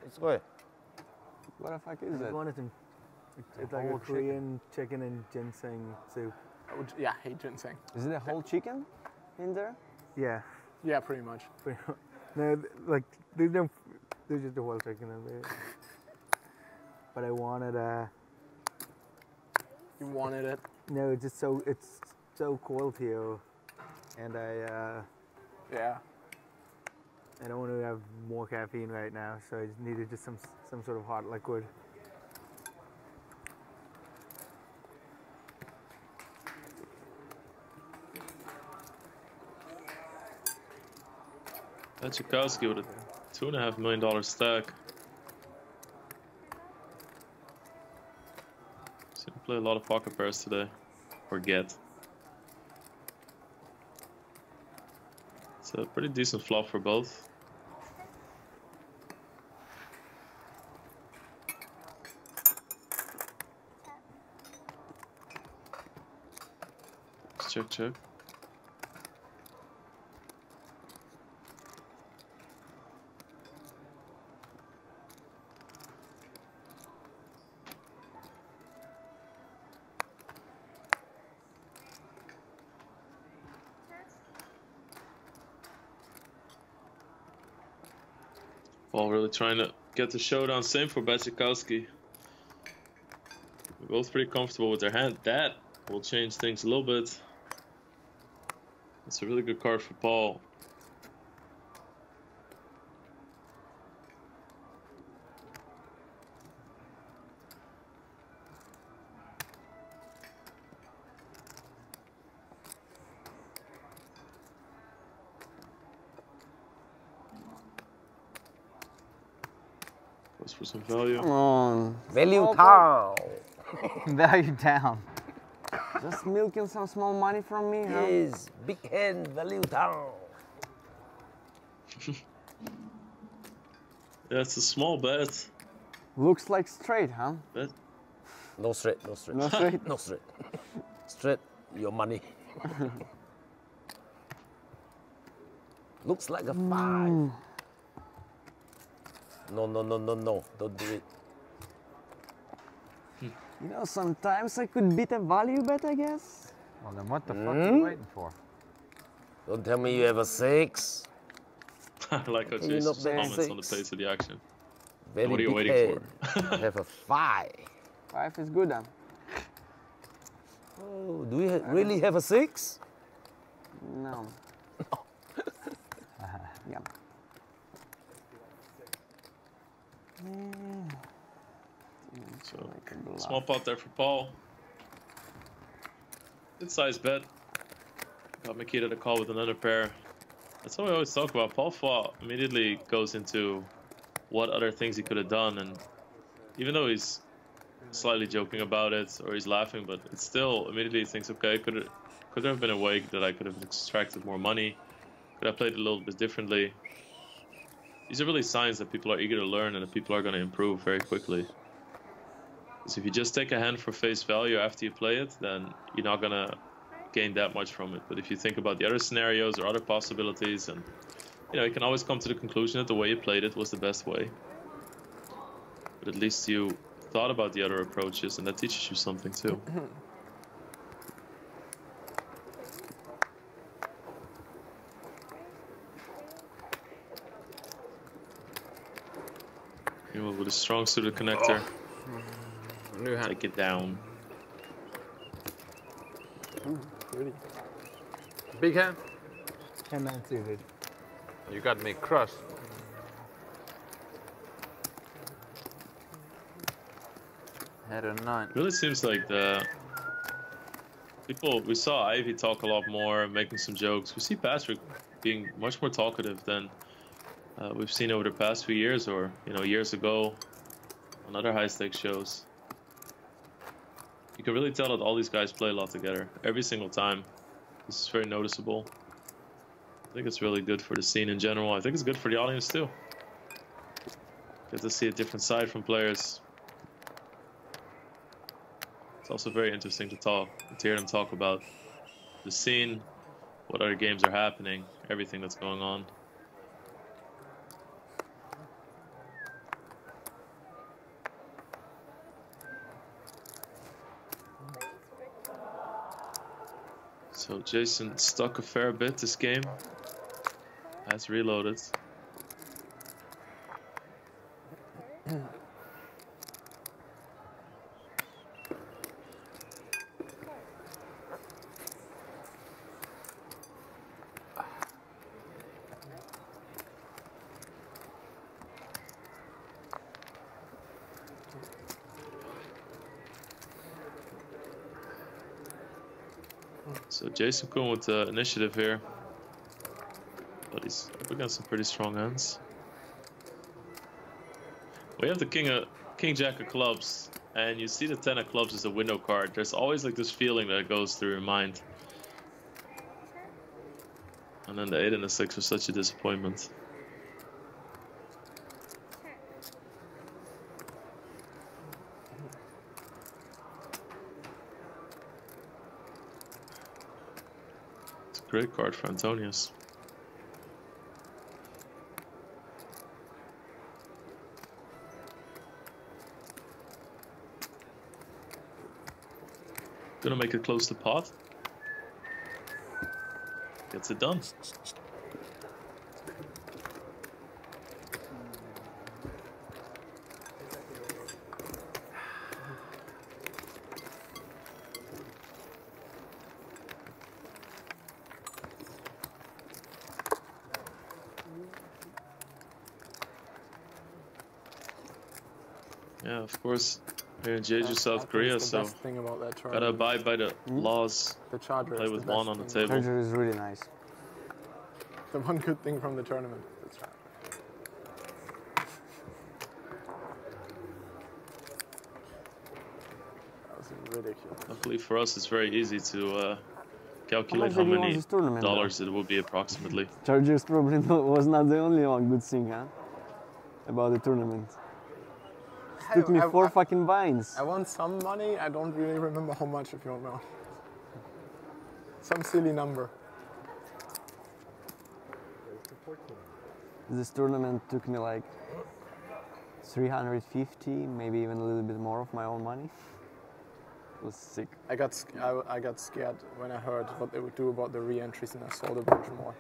It's good. What the fuck is it? It's like a Korean chicken and ginseng soup. Yeah, I hate ginseng. Is it a whole chicken in there? Yeah. Yeah, pretty much. No, like there's just a whole chicken in there. But I wanted You wanted it? No, it's so cold here, and Yeah. I don't want to have more caffeine right now, so I just needed just some sort of hot liquid. Tchaikovsky with a $2.5 million stack. He's gonna play a lot of pocket pairs today, or get. It's a pretty decent flop for both. Check, check. Paul really trying to get the showdown. Same for Tchaikovsky. We're both pretty comfortable with their hand. That will change things a little bit. It's a really good card for Paul. Goes for some value. Come on. Value down. Value down. Just milking some small money from me, huh? Yes, big hand, value down. Yeah, it's a small bet. Looks like straight, huh? Bet. No straight, no straight. No straight? No straight. Straight, your money. Looks like a 5. No, no, no, no, no. Don't do it. You know, sometimes I could beat a value bet, I guess. Well, then what the fuck are you waiting for? Don't tell me you have a 6. I like how Jason's comments on the pace of the action. Very What are you big waiting head. for? Have a 5. 5 is good, huh? Oh, do you really have a 6? No. Yeah. So, small pot there for Paul. Good size bet. Got Makita to call with another pair. That's what we always talk about. Paul Faw immediately goes into what other things he could have done, and even though he's slightly joking about it or he's laughing, but it's still immediately he thinks, okay, could there have been a way that I could have extracted more money? Could I played it a little bit differently? These are really signs that people are eager to learn and that people are going to improve very quickly. Because if you just take a hand for face value after you play it, then you're not going to gain that much from it. But if you think about the other scenarios or other possibilities, and you can always come to the conclusion that the way you played it was the best way. But at least you thought about the other approaches, and that teaches you something too. With a strong suited connector, take it down. Pretty. Big hand? 10-9 suited. You got me crushed. Head of 9. Really seems like the people, we saw Ivy talk a lot more, making some jokes. We see Patrick being much more talkative than we've seen over the past few years, or years ago on other high stakes shows. You can really tell that all these guys play a lot together every single time. This is very noticeable. I think it's really good for the scene in general. I think it's good for the audience too. Get to see a different side from players. It's also very interesting to hear them talk about the scene, what other games are happening, everything that's going on. So Jason stuck a fair bit this game. Has reloaded. So Jason Kuhn with the initiative here, but he's up against some pretty strong hands. We have the King Jack of clubs, and you see the 10 of clubs as a window card. There's always like this feeling that goes through your mind. And then the 8 and the 6 was such a disappointment. It's a great card for Antonius. Gonna make it close to pot. Gets it done. Yeah, of course. Here in Jeju, South Korea, so thing about that gotta abide by the laws. The charger. Play with one on the table. Charger is really nice. The one good thing from the tournament. That's right. That was ridiculous. Luckily for us, it's very easy to calculate how did he won many this tournament, dollars it will be approximately. Chargers probably was not the only one good thing, huh? About the tournament. Took me 4 fucking binds. I won some money. I don't really remember how much, if you don't know. Some silly number. This tournament took me like 350, maybe even a little bit more of my own money. It was sick. I got scared when I heard what they would do about the re-entries, and I sold a bunch more.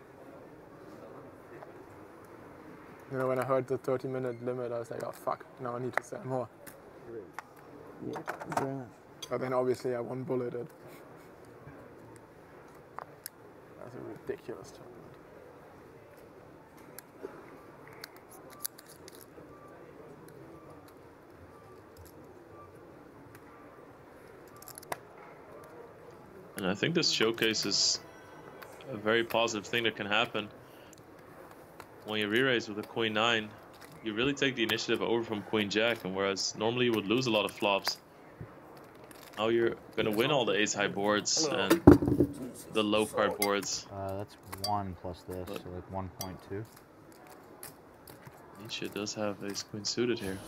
You know, when I heard the 30-minute limit, I was like, oh fuck, now I need to sell more. Yeah, fair enough. But then obviously I one-bulleted. That's a ridiculous tournament. And I think this showcases a very positive thing that can happen. When you re-raise with a Queen 9, you really take the initiative over from Queen Jack, and whereas normally you would lose a lot of flops, now you're gonna win all the ace high boards and the low card boards. That's 1 plus this, so like 1.2. Nietzsche does have ace queen suited here.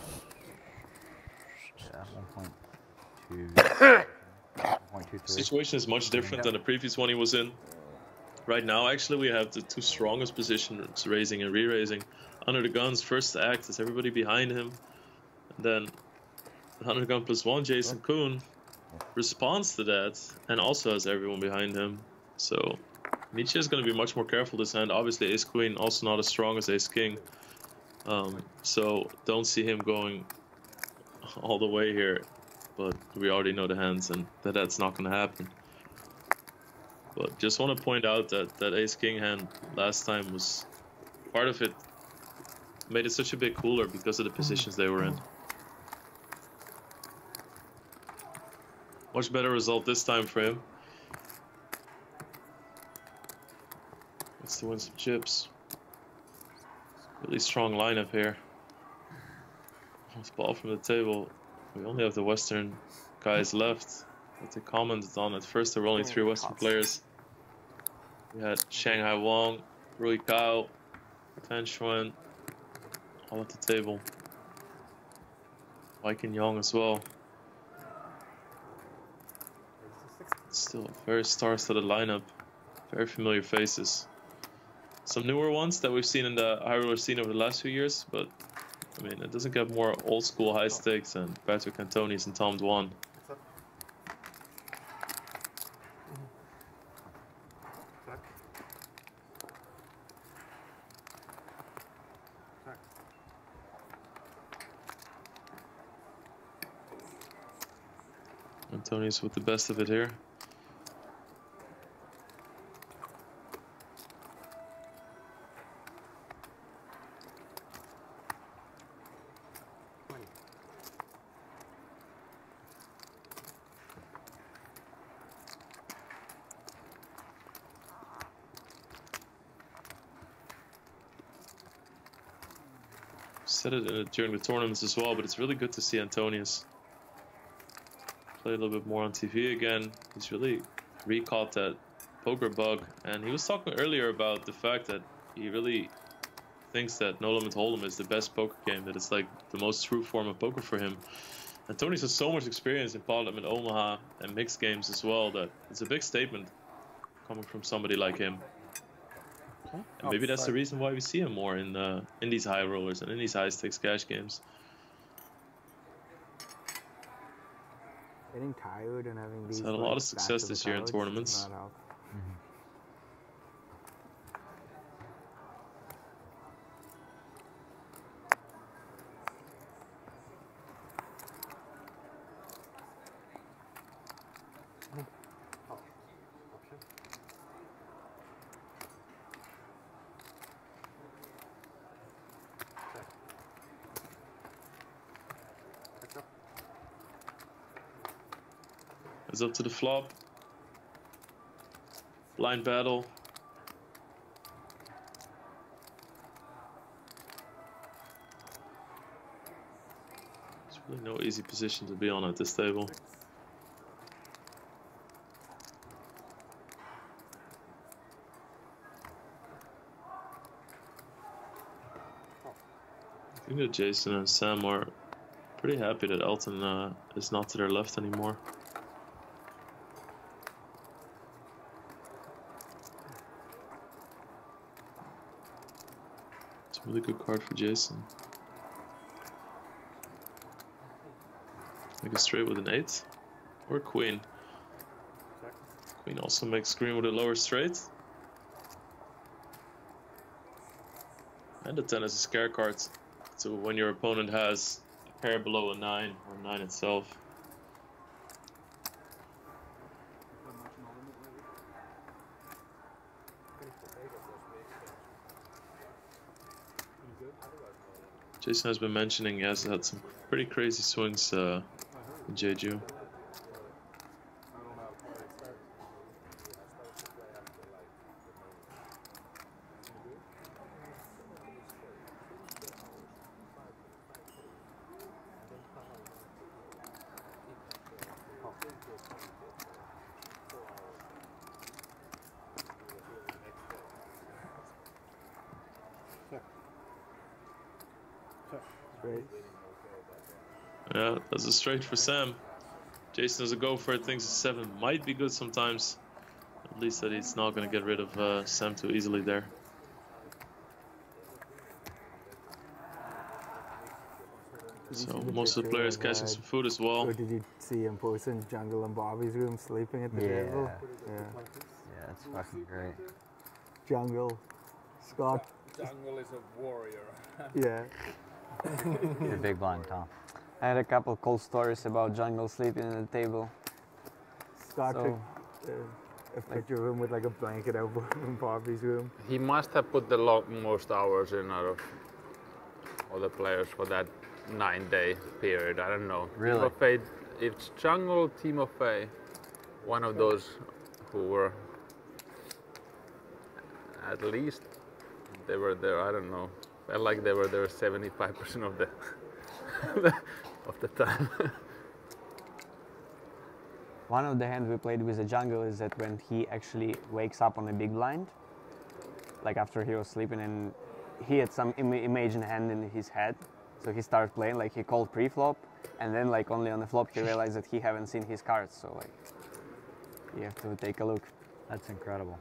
Yeah, 1.2. 1.23. The situation is much different than the previous one he was in. Right now, actually, we have the 2 strongest positions, raising and re-raising. Under the guns, first to act is everybody behind him. And then, under the gun +1, Jason Kuhn responds to that and also has everyone behind him. So, Nietzsche is going to be much more careful this hand. Obviously, ace queen also not as strong as ace king. So, don't see him going all the way here. But we already know the hands and that's not going to happen. But just want to point out that ace-king hand last time was part of it, made it such a bit cooler because of the positions they were in. Much better result this time for him. Gets to win some chips. Really strong lineup here. Almost ball from the table. We only have the Western guys left. What they commented on at first, there were only 3 Western players. We had Shanghai Wong, Rui Cao, Fan Xuan, all at the table. Viking Yong as well. Still a very star-studded lineup. Very familiar faces. Some newer ones that we've seen in the high roller scene over the last few years, but I mean, it doesn't get more old school high stakes than Patrick Antonius and Tom Dwan. Antonius with the best of it here. Said it during the tournaments as well, but it's really good to see Antonius play a little bit more on TV again. He's really recaught that poker bug, and he was talking earlier about the fact that he really thinks that No Limit Hold'em is the best poker game, that it's like the most true form of poker for him. Antonius has so much experience in Pot Limit Omaha and mixed games as well that it's a big statement coming from somebody like him. And maybe that's the reason why we see him more in these high rollers and in these high stakes cash games. Getting tired and having these. He's had a lot of success this year in tournaments. Is up to the flop. Blind battle. There's really no easy position to be on at this table. I think that Jason and Sam are pretty happy that Elton is not to their left anymore. Really good card for Jason. Make a straight with an 8 or queen. Queen also makes screen with a lower straight. And the 10 is a scare card. So when your opponent has a pair below a 9 or 9 itself. Jason has been mentioning he has had some pretty crazy swings in Jeju. Yeah, that's a straight for Sam. Jason has a go for it, thinks a 7 might be good sometimes. At least that he's not going to get rid of Sam too easily there. So most of the players catching some food as well. Or did you see him posting Jungle and Bobby's room sleeping at the table? Yeah, it's fucking great. Jungle, Scott. Jungle is a warrior. Yeah. You're a big blind, Tom. I had a couple cool stories about Jungle sleeping at the table. Scott took a picture of him with like a blanket over in Bobby's room. He must have put the most hours in out of all the players for that 9-day period. I don't know. Really? Team of Faye, it's Jungle, Team of Faye, one of those who were at least they were there. I don't know. Felt like they were there 75% of the of the time. One of the hands we played with the Jungle is that when he actually wakes up on a big blind, like after he was sleeping, and he had some imagined hand in his head, so he started playing, like he called pre-flop, and then like only on the flop he realized that he haven't seen his cards, so like you have to take a look. That's incredible.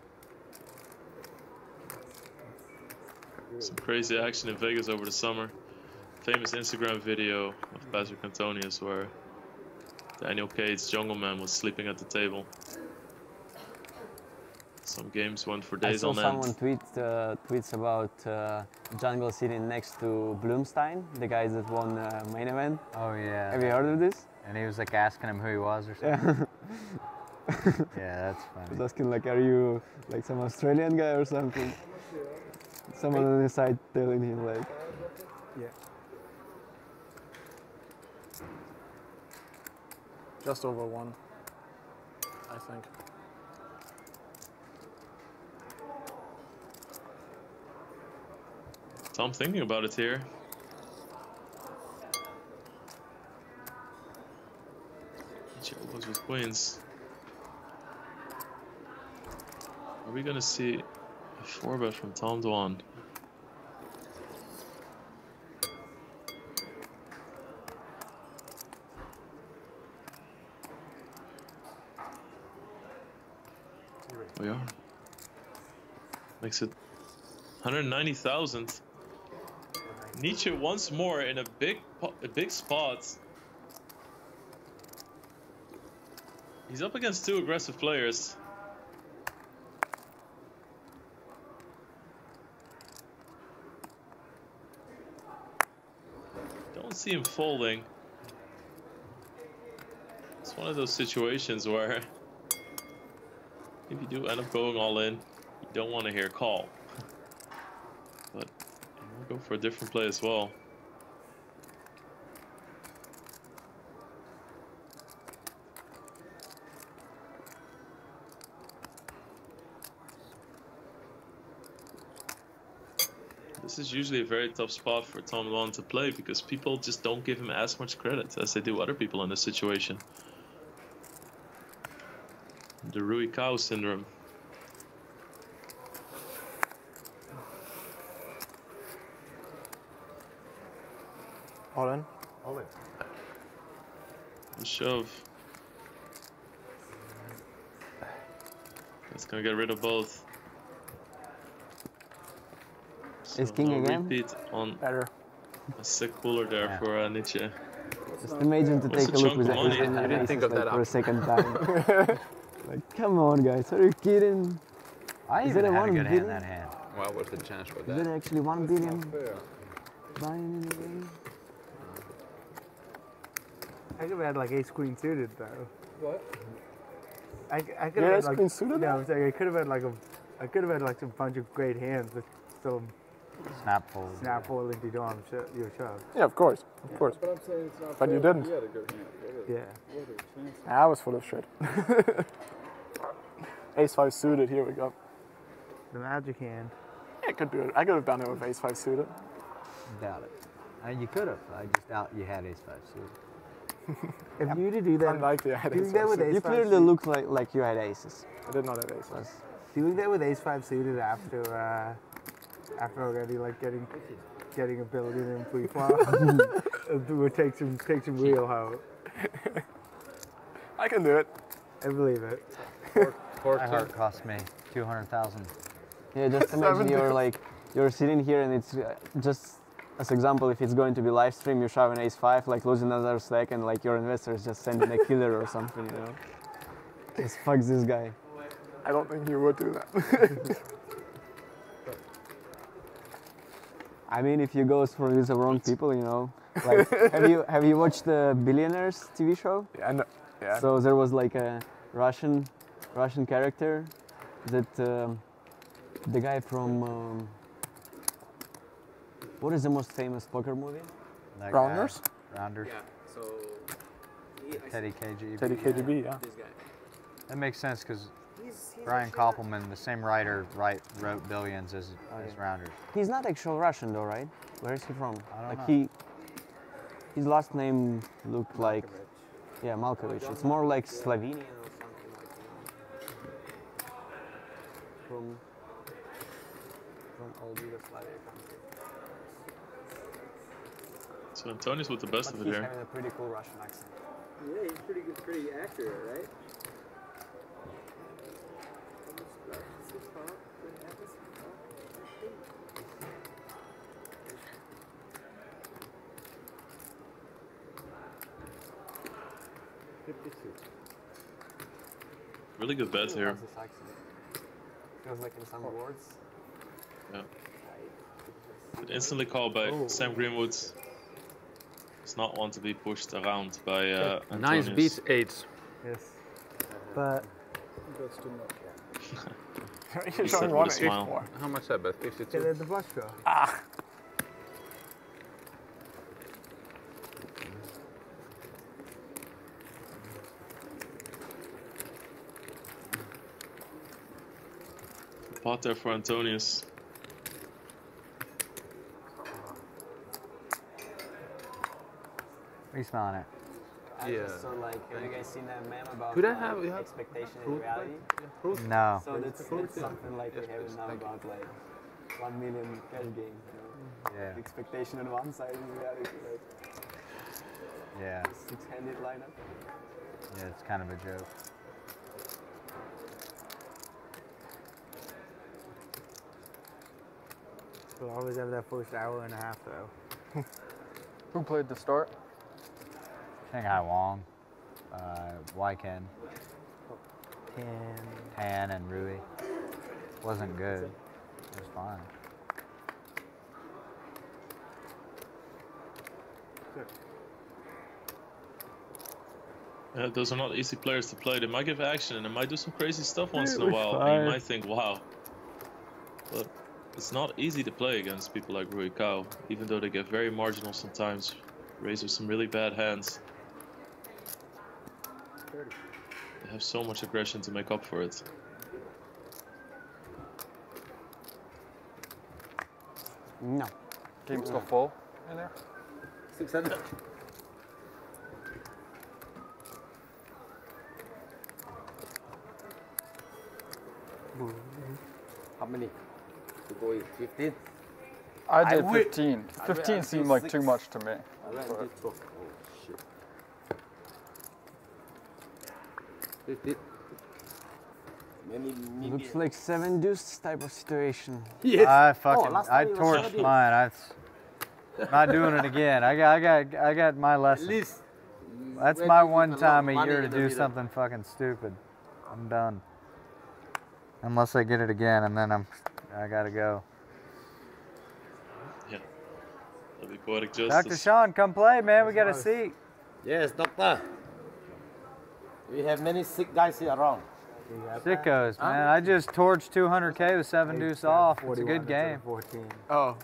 Some crazy action in Vegas over the summer. Famous Instagram video of Patrick Antonius where Daniel Cade's Jungle Man was sleeping at the table. Some games went for days on end. I saw someone tweets about Jungle sitting next to Blumstein, the guys that won main event. Oh yeah. Have you heard of this? And he was like asking him who he was or something. Yeah, that's I was funny. asking like, are you like some Australian guy or something? Someone on the side telling him like, Yeah. Just over 1, I think. So I'm thinking about it here. Nietzsche opens with queens. Are we gonna see a 4-bet from Tom Dwan? We are. Makes it 190,000. Nietzsche once more in a big spot. He's up against 2 aggressive players. Don't see him folding. It's one of those situations where if you do end up going all in, you don't want to hear call. But we'll go for a different play as well. This is usually a very tough spot for Tom Dwan to play because people just don't give him as much credit as they do other people in this situation. The Rui Cow syndrome. All in? The shove. That's gonna get rid of both. is king no again? repeat on Better. a sick cooler there for Nietzsche. Just imagine to What's take a a look chunk with of money? the I didn't think of that for a option. second time. Like, come on, guys, are you kidding? I Is even it a had a one good hand billion? that hand. What was the chance for Is that? it actually 1 billion buying in the game? I could have had like ace queen suited though. What? I could Yeah, have had ace like queen suited No, now? I'm saying I could have had like a bunch of great hands with still Snap fold. snap fold into your shove. Yeah, of course. Of course. But I'm saying it's not But fair. you didn't. He had a good hand. What Yeah. are the chances? I was full of shit. Ace-5 suited, here we go. The magic hand. I could do it. I could have done it with Ace-5 suited. Doubt it. You could have. I just doubt you had ace 5 suited. If you were to do that, Unlikely I had doing Ace-5 that with suited. ace You five clearly suited, look like you had aces. I did not have Ace-5. doing that with ace 5 suited after already like getting a billion in pre-flop would take some real hope. I can do it. I believe it. My heart cost me 200,000. Yeah, just imagine you're sitting here and it's just as example, if it's going to be live stream, you shove an ace 5, like lose another stack, and like your investor is just sending a killer or something, you know? Just fuck this guy. I don't think you would do that. I mean, if you go for with the wrong people, you know, like have you watched the Billionaires TV show? Yeah, no, yeah. So there was like a Russian character that the guy from what is the most famous poker movie? That Rounders? guy, Rounders. So Teddy KGB. Teddy KGB, yeah. this guy. That makes sense because Brian Koppelman, the same writer, wrote Billions as Rounders. He's not actual Russian though, right? Where is he from? I don't like know. his last name looked like Malkovich. It's more like Slovenian or something like that. From old Yugoslavia country. So Antonius with the best But of it he's here. having a pretty cool Russian accent. Yeah, he's pretty good, pretty accurate, right? Really good bets here. How's this accent? Feels like in some words. Yeah. But instantly called by Sam Greenwood's Does not want to be pushed around by Nice Antonius. beats 8s. Yes. But That's too much. You're said showing with a 1 smile. 8-4. How much I bet? 52? get the blush draw. Pot there for Antonius. What are you smelling at? I Yeah. just saw like, have you guys seen that meme about Could I have- you have expectation and fruit reality? No. So that's something like we have now about like 1 million cash game. You know? Yeah. Expectation on one side and reality, like Yeah. six-handed lineup. Yeah, it's kind of a joke. We'll always have that first hour and a half though. Who played the start? Shanghai Wong, Weiken, 10. Tan, and Rui. Wasn't good. It was fine. Those are not easy players to play. They might give action and they might do some crazy stuff once in a while. And you might think, wow. But it's not easy to play against people like Rui Cao, even though they get very marginal sometimes. Raise with some really bad hands. They have so much aggression to make up for it. No. Game still full in there? 600. How many? To go in 15? I did would- 15. I 15 would seemed do like 6. too much to me. I ran this 12. Oh shit. 15. Many Looks like 7 deuce type of situation. Yes. I fucking, last I time it was torched 17. mine. Not doing it again. I got my At lesson. least. That's when my you one put time a money year to in the do middle. something fucking stupid. I'm done. Unless I get it again, and then I gotta go. Yeah. That'd be poetic Dr. justice. Sean, come play, man. We got a seat. Yes, doctor. We have many sick guys here around. Sickos, man. I just torched 200K with 7 deuce off. It's a 41 good instead game. of 14. Oh,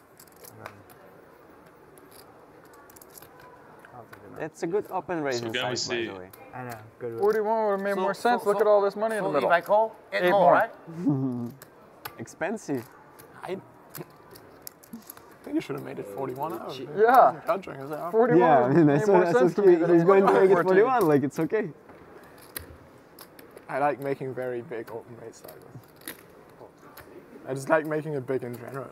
That's a good open raising can we size, by see- the way. I know. Good. 41 would have made more sense. Look at all this money in the So middle. if I call, 8 8 more, more. right? Expensive. I think you should have made it 41 out. Yeah. Judging, is that 41 Yeah, I mean, made that's more what sense to me he, than he's going to make it 14. 41, like it's okay. I like making very big open race sizes. I just like making it big in general.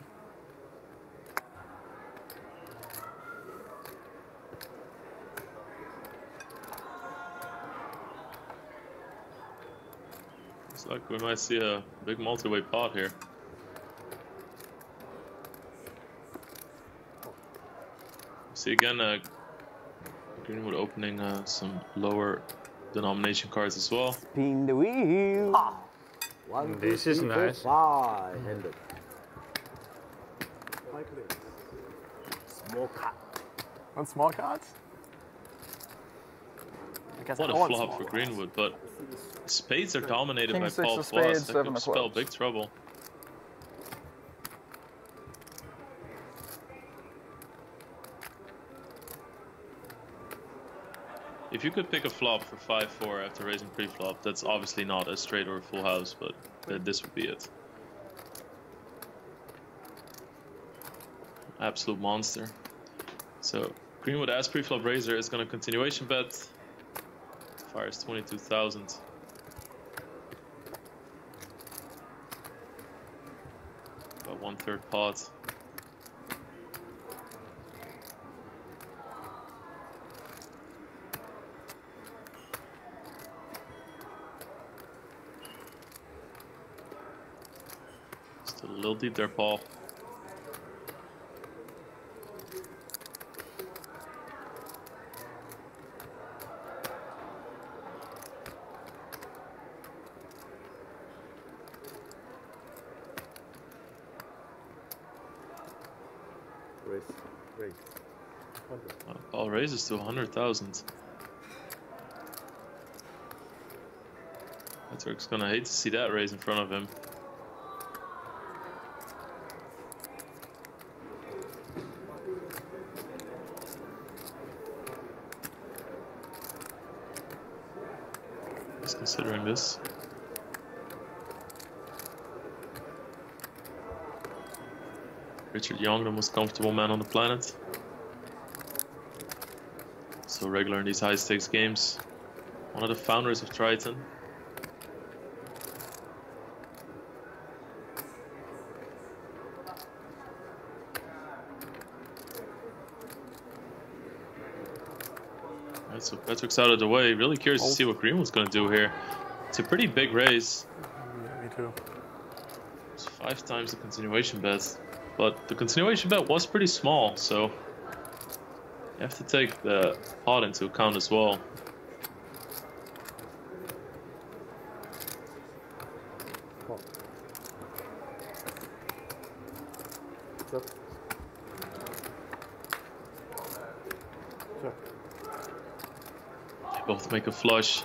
Looks like we might see a big multi-way pot here. See again, Greenwood opening some lower denomination cards as well. Spin the wheel. 1, This 2, is 3, 4, nice. 5 handed. Small cut. Want small cards? I guess What I a want flop small for cards. Greenwood, but spades are dominated King by six Paul of Floss. spades, That 7 could of spell clubs. big trouble. If you could pick a flop for 5-4 after raising pre-flop, that's obviously not a straight or a full house, but this would be it. Absolute monster. So Greenwood as pre-flop raiser is going to continuation bet. Fires 22,000. About 1/3 pot. Still a little deep there, Paul. Raise, raise. Paul raises to 100,000. Patrick's gonna hate to see that raise in front of him. He's considering this. Richard Young, the most comfortable man on the planet. So regular in these high stakes games. One of the founders of Triton. Alright, so Patrick's out of the way. Really curious to see what Greenwood's going to do here. It's a pretty big raise. Yeah, me too. It's 5 times the continuation bet. But the continuation bet was pretty small, so you have to take the pot into account as well. They both make a flush.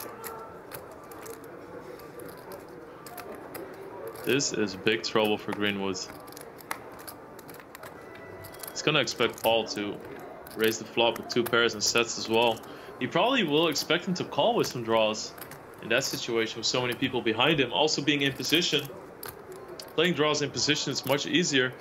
This is big trouble for Greenwood. He's gonna expect Paul to raise the flop with 2 pairs and sets as well. He probably will expect him to call with some draws in that situation with so many people behind him. Also being in position. Playing draws in position is much easier,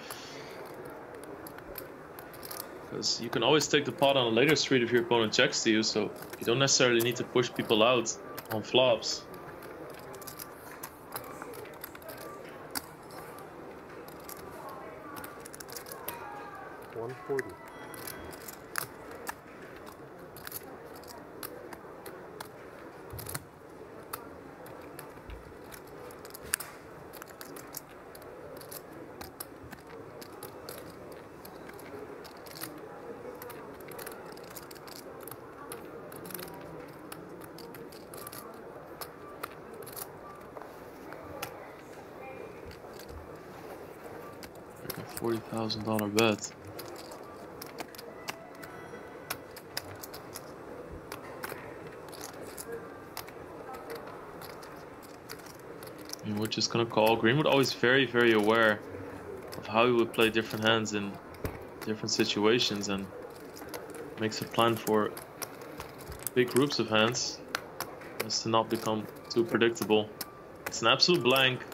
because you can always take the pot on a later street if your opponent checks to you, so you don't necessarily need to push people out on flops. $40,000 bet. And we're just gonna call. Greenwood always very, very aware of how he would play different hands in different situations and makes a plan for big groups of hands as to not become too predictable. It's an absolute blank.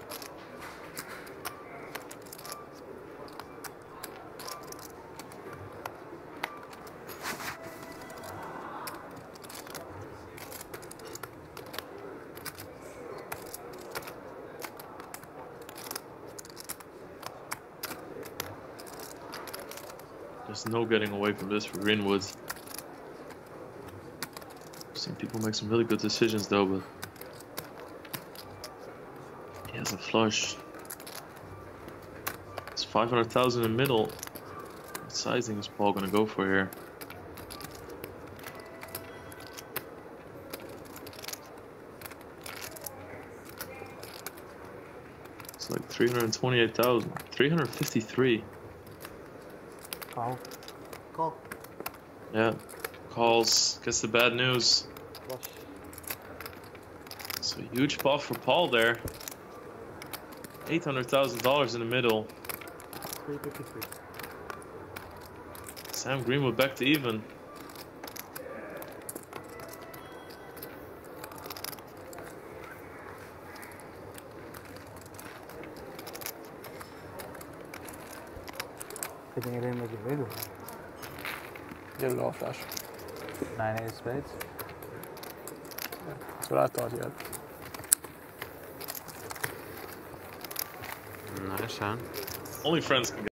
There's no getting away from this for Greenwood. I've seen people make some really good decisions though, but he has a flush. It's 500,000 in the middle. What sizing is Paul gonna go for here? It's like 328,000, 353. Call. Call. Yeah, calls, gets the bad news. So huge pot for Paul there. $800,000 in the middle. 353. Sam Greenwood back to even. Putting it in like a middle. Get it all flush. 9 8 spades. Yeah, that's what I thought you had. Nice, huh? Only friends can